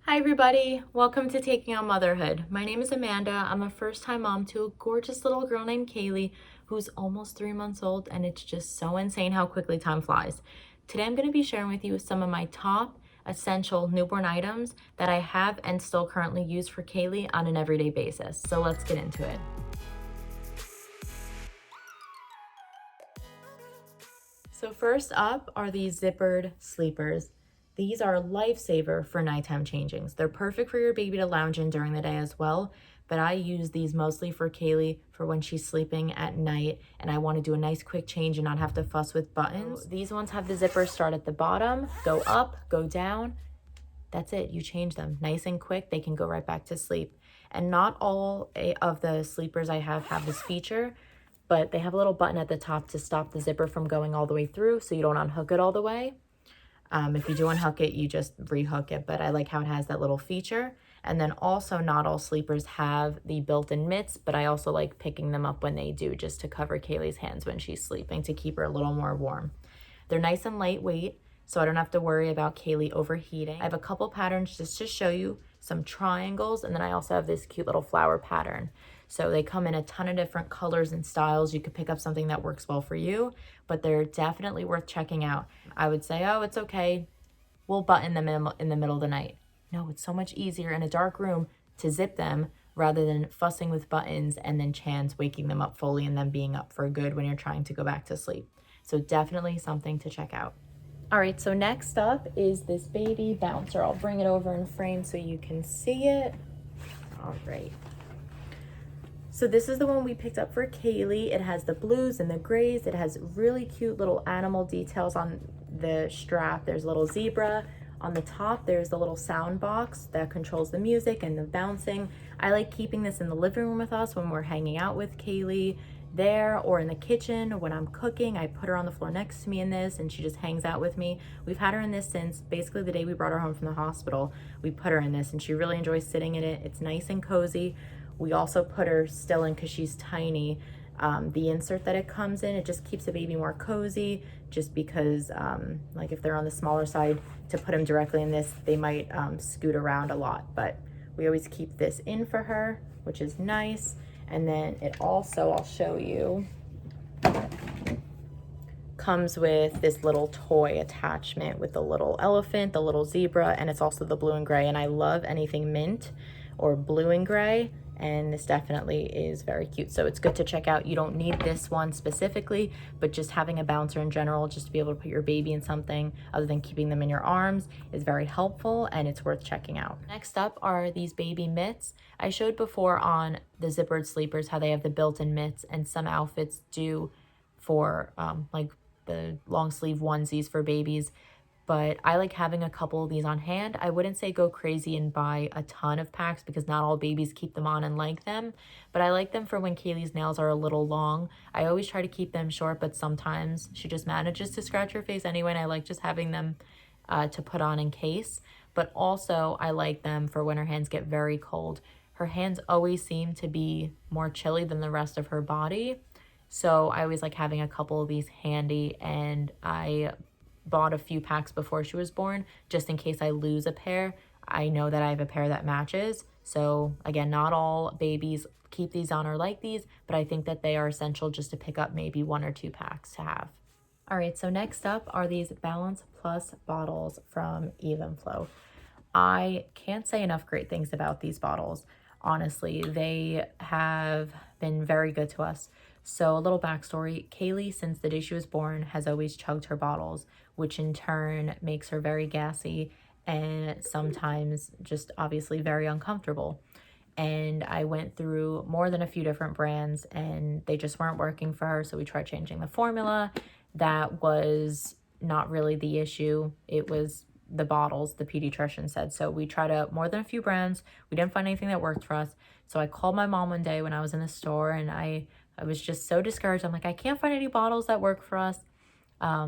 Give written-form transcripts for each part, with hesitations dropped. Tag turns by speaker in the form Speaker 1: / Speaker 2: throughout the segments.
Speaker 1: Hi everybody, welcome to Taking on Motherhood. My name is Amanda. I'm a first-time mom to a gorgeous little girl named Kaylee who's almost 3 months old, and it's just so insane how quickly time flies. Today I'm going to be sharing with you some of my top essential newborn items that I have and still currently use for Kaylee on an everyday basis. So let's get into it. So first up are these zippered sleepers. These are a lifesaver for nighttime changings. They're perfect for your baby to lounge in during the day as well, but I use these mostly for Kaylee for when she's sleeping at night and I want to do a nice quick change and not have to fuss with buttons. So these ones have the zippers start at the bottom, go up, go down. That's it, you change them nice and quick. They can go right back to sleep. And not all of the sleepers I have this feature, but they have a little button at the top to stop the zipper from going all the way through so you don't unhook it all the way. If you do unhook it, you just rehook it, but I like how it has that little feature. And then also not all sleepers have the built-in mitts, but I also like picking them up when they do, just to cover Kaylee's hands when she's sleeping to keep her a little more warm. They're nice and lightweight, so I don't have to worry about Kaylee overheating. I have a couple patterns just to show you, some triangles, and then I also have this cute little flower pattern. So they come in a ton of different colors and styles. You could pick up something that works well for you, but they're definitely worth checking out. I would say, oh, it's okay, we'll button them in the middle of the night. No, it's so much easier in a dark room to zip them rather than fussing with buttons and then Chan's waking them up fully and then being up for good when you're trying to go back to sleep. So definitely something to check out. All right, so next up is this baby bouncer. I'll bring it over in frame so you can see it. All right. So this is the one we picked up for Kaylee. It has the blues and the grays. It has really cute little animal details on the strap. There's a little zebra. On the top, there's the little sound box that controls the music and the bouncing. I like keeping this in the living room with us when we're hanging out with Kaylee there, or in the kitchen when I'm cooking. I put her on the floor next to me in this and she just hangs out with me. We've had her in this since basically the day we brought her home from the hospital. We put her in this and she really enjoys sitting in it. It's nice and cozy. We also put her still in because she's tiny. The insert that it comes in, it just keeps the baby more cozy, just because like if they're on the smaller side, to put them directly in this, they might scoot around a lot, but we always keep this in for her, which is nice. And then it also, I'll show you, comes with this little toy attachment with the little elephant, the little zebra, and it's also the blue and gray. And I love anything mint or blue and gray, and this definitely is very cute. So it's good to check out. You don't need this one specifically, but just having a bouncer in general, just to be able to put your baby in something other than keeping them in your arms, is very helpful and it's worth checking out. Next up are these baby mitts. I showed before on the zippered sleepers how they have the built-in mitts, and some outfits do for like the long sleeve onesies for babies, but I like having a couple of these on hand. I wouldn't say go crazy and buy a ton of packs because not all babies keep them on and like them, but I like them for when Kaylee's nails are a little long. I always try to keep them short, but sometimes she just manages to scratch her face anyway, and I like just having them to put on in case. But also I like them for when her hands get very cold. Her hands always seem to be more chilly than the rest of her body, so I always like having a couple of these handy, and I bought a few packs before she was born just in case I lose a pair. I know that I have a pair that matches. So again, not all babies keep these on or like these, but I think that they are essential just to pick up maybe 1 or 2 packs to have. All right, so next up are these Balance Plus bottles from Evenflo. I can't say enough great things about these bottles. Honestly, they have been very good to us. So a little backstory, Kaylee, since the day she was born, has always chugged her bottles, which in turn makes her very gassy and sometimes just obviously very uncomfortable. And I went through more than a few different brands and they just weren't working for her. So we tried changing the formula. That was not really the issue. It was the bottles, the pediatrician said. So we tried out more than a few brands. We didn't find anything that worked for us. So I called my mom one day when I was in the store, and I was just so discouraged. I'm like, I can't find any bottles that work for us. I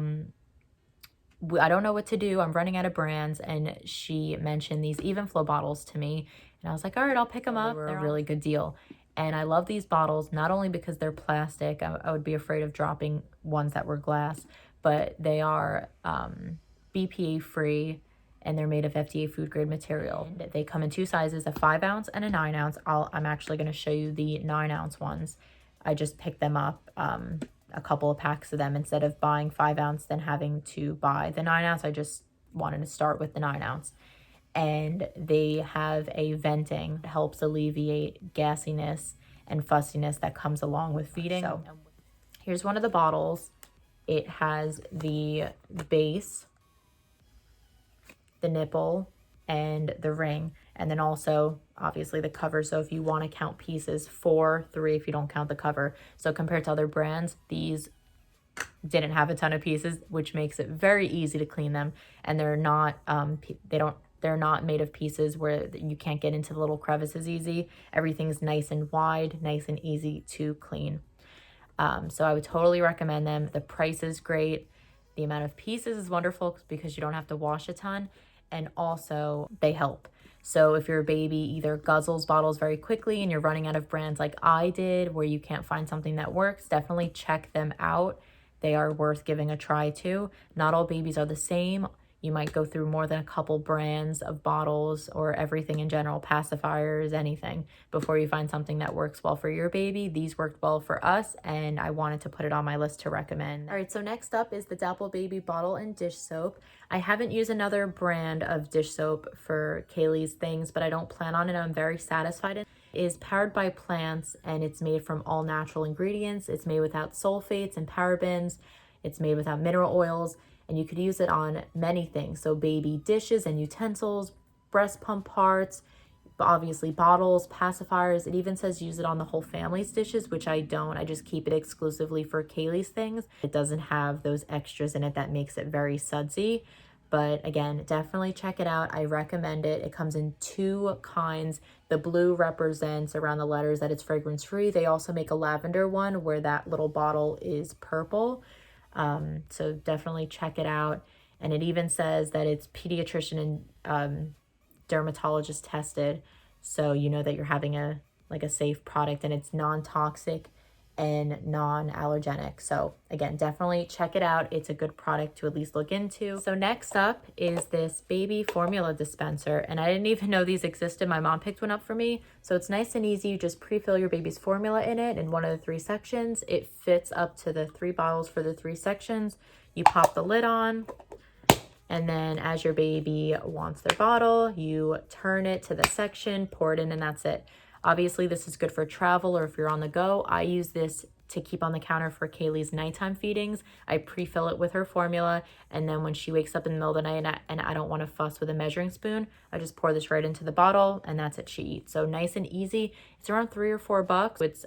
Speaker 1: don't know what to do. I'm running out of brands. And she mentioned these Evenflo bottles to me. And I was like, all right, I'll pick them up. They're a really good deal. And I love these bottles, not only because they're plastic. I would be afraid of dropping ones that were glass, but they are BPA free and they're made of FDA food grade material. And they come in 2 sizes, a 5 ounce and a 9 ounce. I'm actually going to show you the 9 ounce ones. I just picked them up, a couple of packs of them instead of buying 5 ounce, then having to buy the 9 ounce. I just wanted to start with the 9 ounce. And they have a venting that helps alleviate gassiness and fussiness that comes along with feeding. So here's one of the bottles. It has the base, the nipple, and the ring, and then also obviously the cover. So if you want to count pieces, 4, 3 if you don't count the cover. So compared to other brands, these didn't have a ton of pieces, which makes it very easy to clean them. And they're not they're not made of pieces where you can't get into the little crevices easy. Everything's nice and wide, nice and easy to clean. So I would totally recommend them. The price is great. The amount of pieces is wonderful because you don't have to wash a ton, and also they help. So if your baby either guzzles bottles very quickly and you're running out of brands like I did, where you can't find something that works, definitely check them out. They are worth giving a try too. Not all babies are the same. You might go through more than a couple brands of bottles or everything in general, pacifiers, anything, before you find something that works well for your baby. These worked well for us, and I wanted to put it on my list to recommend. All right, so next up is the Dapple Baby Bottle and Dish Soap. I haven't used another brand of dish soap for Kaylee's things, but I don't plan on it. I'm very satisfied. It is powered by plants, and it's made from all natural ingredients. It's made without sulfates and parabens. It's made without mineral oils. And you could use it on many things. So baby dishes and utensils, breast pump parts, obviously bottles, pacifiers. It even says use it on the whole family's dishes, which I don't. I just keep it exclusively for Kaylee's things. It doesn't have those extras in it that makes it very sudsy. But again, definitely check it out. I recommend it. It comes in 2 kinds. The blue represents around the letters that it's fragrance free. They also make a lavender one where that little bottle is purple. So definitely check it out. And it even says that it's pediatrician and dermatologist tested, so you know that you're having a safe product, and it's non-toxic and non-allergenic. So again, definitely check it out. It's a good product to at least look into. So next up is this baby formula dispenser, and I didn't even know these existed. My mom picked one up for me. So it's nice and easy. You just pre-fill your baby's formula in it in one of the 3 sections. It fits up to the 3 bottles for the 3 sections. You pop the lid on, and then as your baby wants their bottle, you turn it to the section, pour it in, and that's it. Obviously, this is good for travel or if you're on the go. I use this to keep on the counter for Kaylee's nighttime feedings. I pre-fill it with her formula, and then when she wakes up in the middle of the night and I don't want to fuss with a measuring spoon, I just pour this right into the bottle, and that's it, she eats. So nice and easy. It's around $3 or $4. It's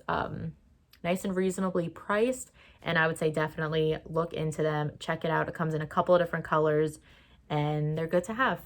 Speaker 1: nice and reasonably priced, and I would say definitely look into them. Check it out. It comes in a couple of different colors, and they're good to have.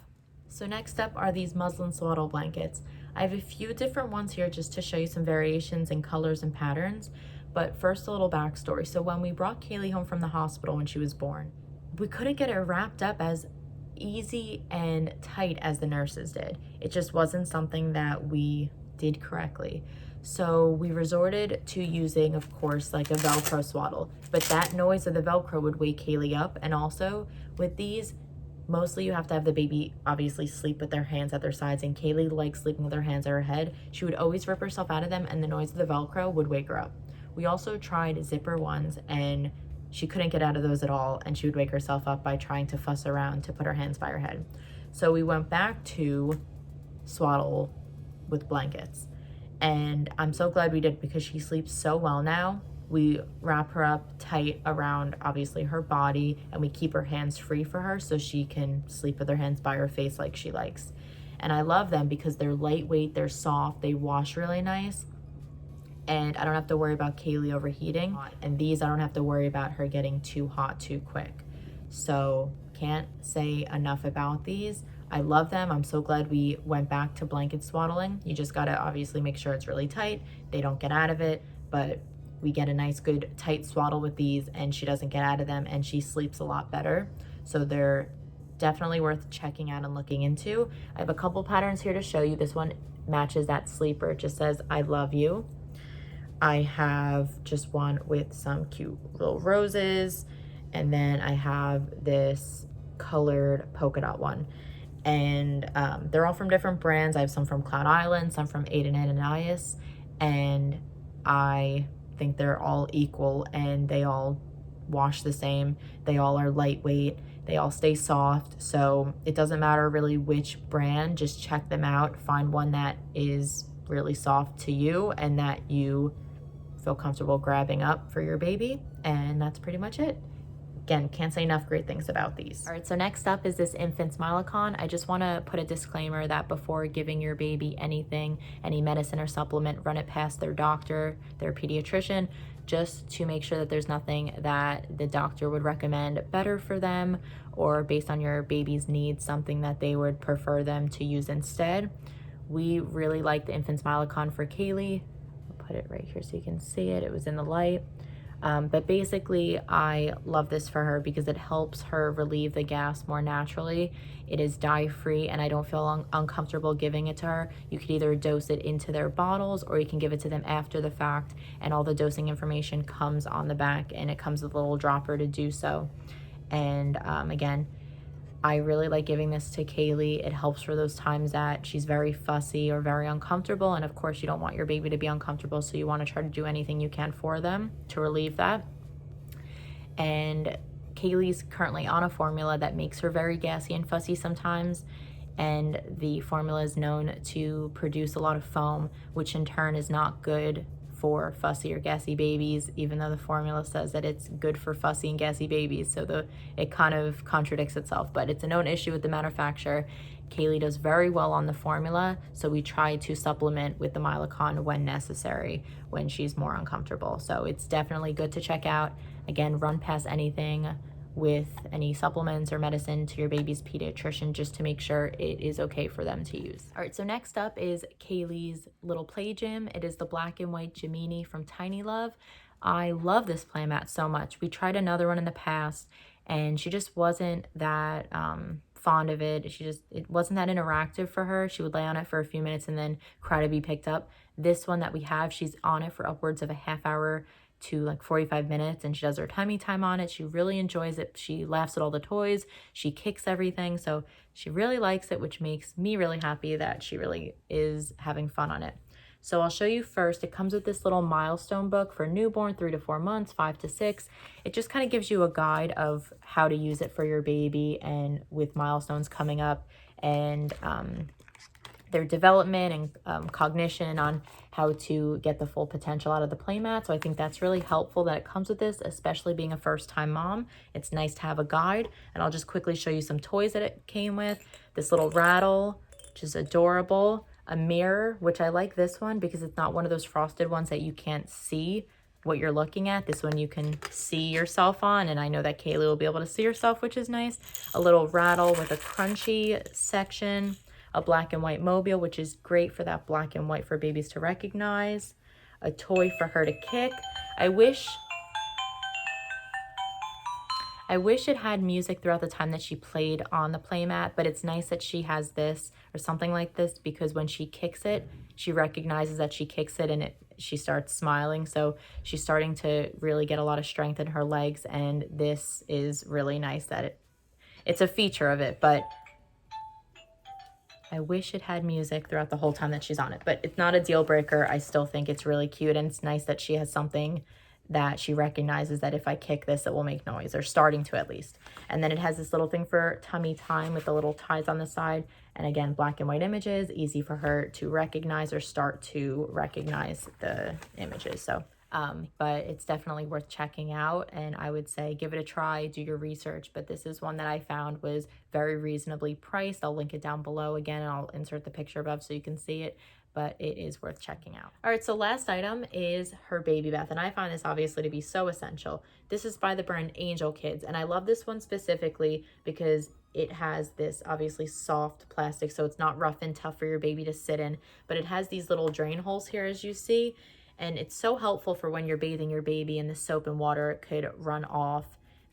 Speaker 1: So next up are these muslin swaddle blankets. I have a few different ones here just to show you some variations in colors and patterns. But first, a little backstory. So when we brought Kaylee home from the hospital when she was born, we couldn't get it wrapped up as easy and tight as the nurses did. It just wasn't something that we did correctly. So we resorted to using, of course, like a Velcro swaddle. But that noise of the Velcro would wake Kaylee up. And also with these, mostly you have to have the baby obviously sleep with their hands at their sides, and Kaylee likes sleeping with her hands at her head. She would always rip herself out of them, and the noise of the Velcro would wake her up. We also tried zipper ones, and she couldn't get out of those at all, and she would wake herself up by trying to fuss around to put her hands by her head. So we went back to swaddle with blankets, and I'm so glad we did because she sleeps so well now. We wrap her up tight around, obviously, her body, and we keep her hands free for her so she can sleep with her hands by her face like she likes. And I love them because they're lightweight, they're soft, they wash really nice, and I don't have to worry about Kaylee overheating. And these, I don't have to worry about her getting too hot too quick. So can't say enough about these. I love them. I'm so glad we went back to blanket swaddling. You just gotta obviously make sure it's really tight. They don't get out of it, but we get a nice good tight swaddle with these, and she doesn't get out of them, and she sleeps a lot better. So they're definitely worth checking out and looking into. I have a couple patterns here to show you. This one matches that sleeper. It just says, I love you. I have just one with some cute little roses, and then I have this colored polka dot one. And they're all from different brands. I have some from Cloud Island, some from Aiden and Ananias, and I think they're all equal and they all wash the same. They all are lightweight. They all stay soft. So it doesn't matter really which brand, just check them out. Find one that is really soft to you and that you feel comfortable grabbing up for your baby. And that's pretty much it. Again, can't say enough great things about these. All right, so next up is this Infant Smilacon. I just want to put a disclaimer that before giving your baby anything, any medicine or supplement, run it past their doctor, their pediatrician, just to make sure that there's nothing that the doctor would recommend better for them, or based on your baby's needs, something that they would prefer them to use instead. We really like the Infant Smilacon for Kaylee. I'll put it right here so you can see it. It was in the light. But basically, I love this for her because it helps her relieve the gas more naturally. It is dye-free, and I don't feel uncomfortable giving it to her. You could either dose it into their bottles, or you can give it to them after the fact, and all the dosing information comes on the back, and it comes with a little dropper to do so. And again, I really like giving this to Kaylee. It helps for those times that she's very fussy or very uncomfortable. And of course, you don't want your baby to be uncomfortable, so you want to try to do anything you can for them to relieve that. And Kaylee's currently on a formula that makes her very gassy and fussy sometimes. And the formula is known to produce a lot of foam, which in turn is not good for fussy or gassy babies, even though the formula says that it's good for fussy and gassy babies. So it kind of contradicts itself, but it's a known issue with the manufacturer. Kaylee does very well on the formula, so we try to supplement with the Milacon when necessary, when she's more uncomfortable. So it's definitely good to check out. Again, run past anything with any supplements or medicine to your baby's pediatrician just to make sure it is okay for them to use. All right, so next up is Kaylee's little play gym. It is the black and white Gemini from Tiny Love. I love this play mat so much. We tried another one in the past and she just wasn't that fond of it. It wasn't that interactive for her. She would lay on it for a few minutes and then cry to be picked up. This one that we have, she's on it for upwards of a half hour to like 45 minutes, and she does her tummy time on it. She really enjoys it. She laughs at all the toys. She kicks everything. So she really likes it, which makes me really happy that she really is having fun on it. So I'll show you first. It comes with this little milestone book for newborn, 3 to 4 months, 5 to 6. It just kind of gives you a guide of how to use it for your baby and with milestones coming up, and their development and cognition on how to get the full potential out of the playmat. So I think that's really helpful that it comes with this, especially being a first-time mom. It's nice to have a guide, and I'll just quickly show you some toys that it came with. This little rattle, which is adorable. A mirror, which I like this one because it's not one of those frosted ones that you can't see what you're looking at. This one you can see yourself on, and I know that Kaylee will be able to see herself, which is nice. A little rattle with a crunchy section. A black and white mobile, which is great for that black and white for babies to recognize. A toy for her to kick. I wish it had music throughout the time that she played on the playmat, but it's nice that she has this or something like this, because when she kicks it, she recognizes that she kicks it and she starts smiling. So she's starting to really get a lot of strength in her legs, and this is really nice that it's a feature of it, but I wish it had music throughout the whole time that she's on it, but it's not a deal breaker. I still think it's really cute, and it's nice that she has something that she recognizes that if I kick this, it will make noise, or starting to at least. And then it has this little thing for tummy time with the little ties on the side. And again, black and white images, easy for her to recognize or start to recognize the images. So but it's definitely worth checking out, and I would say give it a try, do your research. But this is one that I found was very reasonably priced. I'll link it down below again, and I'll insert the picture above so you can see it, but it is worth checking out. All right, so last item is her baby bath, and I find this obviously to be so essential. This is by the brand Angel Kids, and I love this one specifically because it has this obviously soft plastic, so it's not rough and tough for your baby to sit in, but it has these little drain holes here, as you see. And it's so helpful for when you're bathing your baby, and the soap and water could run off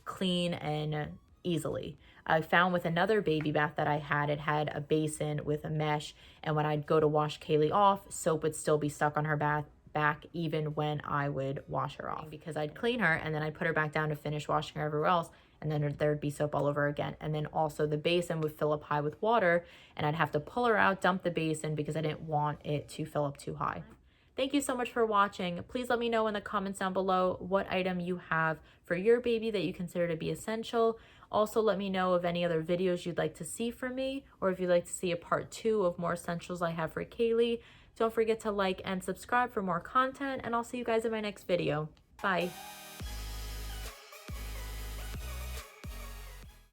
Speaker 1: clean and easily. I found with another baby bath that I had, it had a basin with a mesh, and when I'd go to wash Kaylee off, soap would still be stuck on her back even when I would wash her off, because I'd clean her and then I'd put her back down to finish washing her everywhere else, and then there'd be soap all over again. And then also the basin would fill up high with water, and I'd have to pull her out, dump the basin because I didn't want it to fill up too high. Thank you so much for watching. Please let me know in the comments down below what item you have for your baby that you consider to be essential. Also, let me know of any other videos you'd like to see from me, or if you'd like to see a part 2 of more essentials I have for Kaylee. Don't forget to like and subscribe for more content, and I'll see you guys in my next video. Bye.